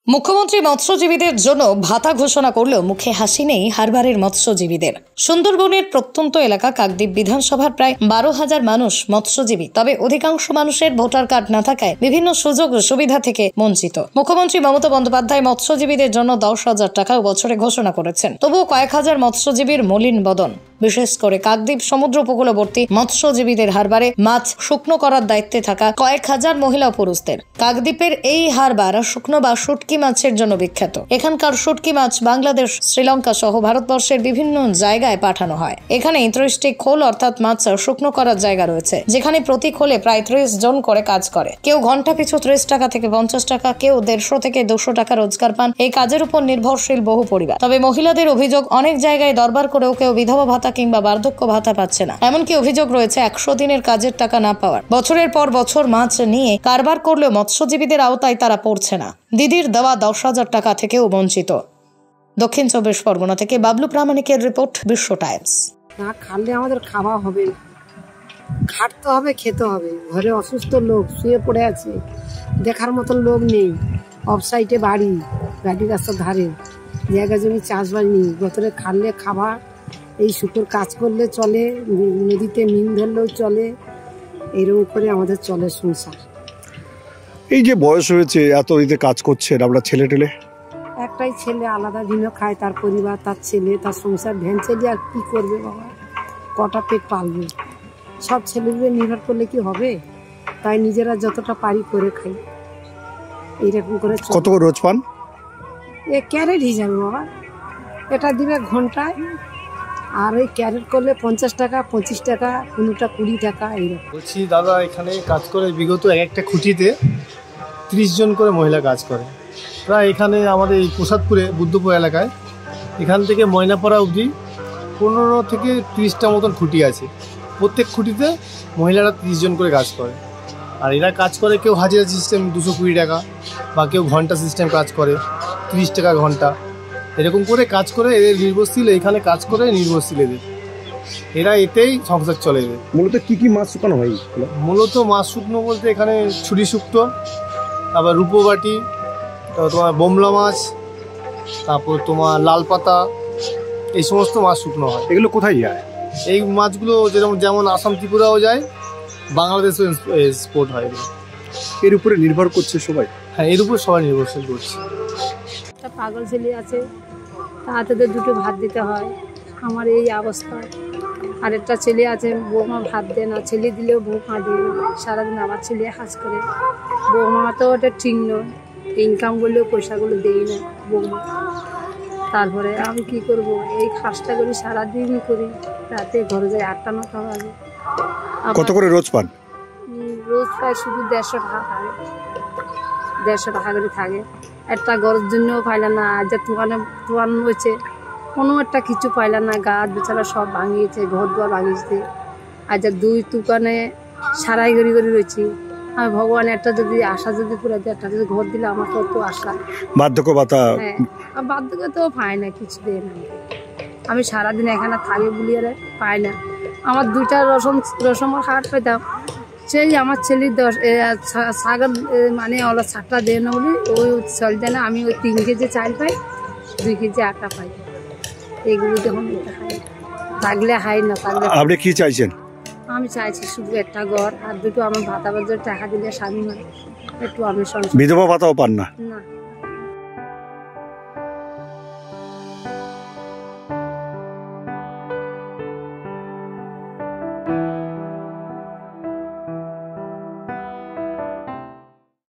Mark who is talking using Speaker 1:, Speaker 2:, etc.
Speaker 1: মুখ্যমন্ত্রী মৎস্যজীবীদের জন্য ভাতা ঘোষণা করলেও মুখে হাসি নেই হারবারের মৎস্যজীবীদের। সুন্দরবনের প্রত্যন্ত এলাকা কাকদ্বীপ বিধানসভার প্রায় 12,000 মানুষ মৎস্যজীবী, তবে অধিকাংশ মানুষের ভোটার কার্ড না থাকায় বিভিন্ন সুযোগ সুবিধা থেকে বঞ্চিত। মুখ্যমন্ত্রী মমতা বন্দ্যোপাধ্যায় মৎস্যজীবীদের জন্য 10,000 টাকা বছরে ঘোষণা করেছেন, তবুও কয়েক হাজার মৎস্যজীবীর মলিন বদন। বিশেষ করে কাকদ্বীপ সমুদ্র উপকূলবর্তী মৎস্যজীবীদের হারবারে মাছ শুকনো করার দায়িত্বে থাকা কয়েক হাজার মহিলা ও পুরুষদের। কাকদ্বীপের এই হারবার শুকনো বা শুটকি মাছের জন্য বিখ্যাত। এখানকার শুটকি মাছ বাংলাদেশ, শ্রীলঙ্কা সহ ভারতবর্ষের বিভিন্ন জায়গায় পাঠানো হয়। এখানে 30টি খোল অর্থাৎ মাছ শুকনো করার জায়গা রয়েছে, যেখানে প্রতি খোলে প্রায় 30 জন করে কাজ করে। কেউ ঘন্টা পিছু 30 টাকা থেকে 50 টাকা, কেউ 150 থেকে 200 টাকা রোজগার পান। এই কাজের উপর নির্ভরশীল বহু পরিবার। তবে মহিলাদের অভিযোগ, অনেক জায়গায় দরবার করেও কেউ বিধবা ভাতা কিংবা বার্ধক্য ভাতা পাচ্ছে না। এমনকি অভিযোগ রয়েছে 100 দিনের কাজের টাকা না পাওয়ার। বছরের পর বছর মাছ নিয়ে কারবার করলেও মৎস্যজীবীদের আওতায় তারা পড়ছে না। দিদির দেওয়া 10,000 টাকা থেকেও বঞ্চিত। দক্ষিণ 24 পরগনা থেকে বাবলু প্রামাণিকের রিপোর্ট, বিশ্ব টাইমস।
Speaker 2: না খালে আমাদের খাওয়া হবে না, খাটতে হবে, খেতে হবে। ঘরে অসুস্থ লোক শুয়ে পড়ে আছে, দেখার মতো লোক নেই। অফ সাইডে বাড়ি, গাড়ি রাস্তার ধারে, জায়গা জমি চাষবাস নেই। বছরে খালে খাবার, এই শুকুর কাজ করলে চলে, নদীতে মিন ধরলেও চলে, এরকম করে আমাদের চলে সংসার।
Speaker 3: এই যে বয়স হয়েছে, এত ঈদে কাজ করছেন, আমরা ছেলে টেলে?
Speaker 2: একটাই ছেলে, আলাদা ভিন্ন খায়, তার পরিবার, তার ছেলে, তার সংসার ভ্যান ছেলে। আর কি করবে বাবা, কটা পেট পালবে? সব ছেলেগুলো নির্ভর করলে কি হবে? তাই নিজেরা যতটা পারি করে খাই, এইরকম করে।
Speaker 3: কত করে রোজ পান?
Speaker 2: এ ক্যারেট হিসাবে বাবা, এটা দিবে ঘন্টায়। আর ওই ক্যারেট করলে 50 টাকা, 25 টাকা, কোনোটা 20 টাকা, এইরকম।
Speaker 4: বলছি দাদা, এখানে কাজ করে বিগত একটা খুঁটিতে 30 জন করে মহিলা কাজ করে। প্রায় এখানে আমাদের এই প্রসাদপুরে বুদ্ধপুর এলাকায় এখান থেকে ময়নাপাড়া অবধি 15 থেকে 30টা মতন খুঁটি আছে। প্রত্যেক খুঁটিতে মহিলারা 30 জন করে কাজ করে। আর এরা কাজ করে কেউ হাজিরা সিস্টেম 220 টাকা, বা কেউ ঘন্টা সিস্টেম কাজ করে 30 টাকা ঘন্টা। এরকম করে কাজ করে এদের নির্ভরশীল, এখানে কাজ করে নির্ভরশীল এরা এতেই সংসার চলে এদের।
Speaker 3: মূলত কি কি মাছ শুকানো হয়?
Speaker 4: মূলত মাছ শুকনো বলতে এখানে ছুরি শুক্তো, তারপর রূপোবাটি, তারপর তোমার বোমলা মাছ, তারপর তোমার লাল পাতা, এই সমস্ত মাছ শুকনো হয়।
Speaker 3: এগুলো কোথায় যায়?
Speaker 4: এই মাছগুলো যেমন আসাম, ত্রিপুরাও যায়, বাংলাদেশেও এক্সপোর্ট হয়।
Speaker 3: এর উপরে নির্ভর করছে সবাই?
Speaker 4: হ্যাঁ, এর উপর সবাই নির্ভরশীল করছে।
Speaker 2: একটা পাগল ছেলে আছে, তাদের দুটো ভাত দিতে হয়, আমার এই অবস্থা। আর একটা ছেলে আছে, বৌমা ভাত দেয় না, ছেলে দিলেও বৌমা দেয় না। সারাদিন আমার ছেলে কাজ করে, বৌমা তো ওটা ঠিক নয়, ইনকামগুলো পয়সাগুলো দেই না বৌমা। তারপরে আমি কি করব, এই কাজটা করি, সারাদিন করি, রাতে ঘরে যাই 8টা 9টা বাজে।
Speaker 3: কত করে রোজ পান?
Speaker 2: রোজ পাই শুধু 150 টাকা থাকে, 150 টাকা করে থাকে। একটা ঘরের জন্যও পাইলাম না, আজ যে তুয়ান হয়েছে, কোনো একটা কিছু পাইলাম না। গাছ বেচারা সব ভাঙিয়েছে, ঘর দুয়ার ভাঙিয়েছে। আজ যে 2 দোকানে সারাই গড়ি রয়েছি। আমি ভগবান একটা যদি আশা যদি পুরো দিয়ে, একটা যদি ঘর দিলে আমার তো আশা।
Speaker 3: বার্ধক্য ভাতা?
Speaker 2: হ্যাঁ, বার্ধক্য তো পাই না, কিছু দেয় না। আমি সারাদিন এখানে থাকি বলি আর পাই না। আমার 2টা রসমের হাট পেতাম, সেই আমার ছেলে 10 ছাগল মানে ওলা 7টা দেয় না বলি, ওই চল দেয় না। আমি ওই 3 কেজি চাল পাই, 2 কেজি আটা পাই। এইগুলো যখন থাকলে হাই না থাকলে।
Speaker 3: আপনি কি চাইছেন?
Speaker 2: আমি চাইছি শুধু একটা ঘর আর দুটো আমার ভাতা বাজার টাকা দিলে স্বামী হয় একটু, আমি সংসার।
Speaker 3: বিধবা ভাতাও পান না?
Speaker 2: না।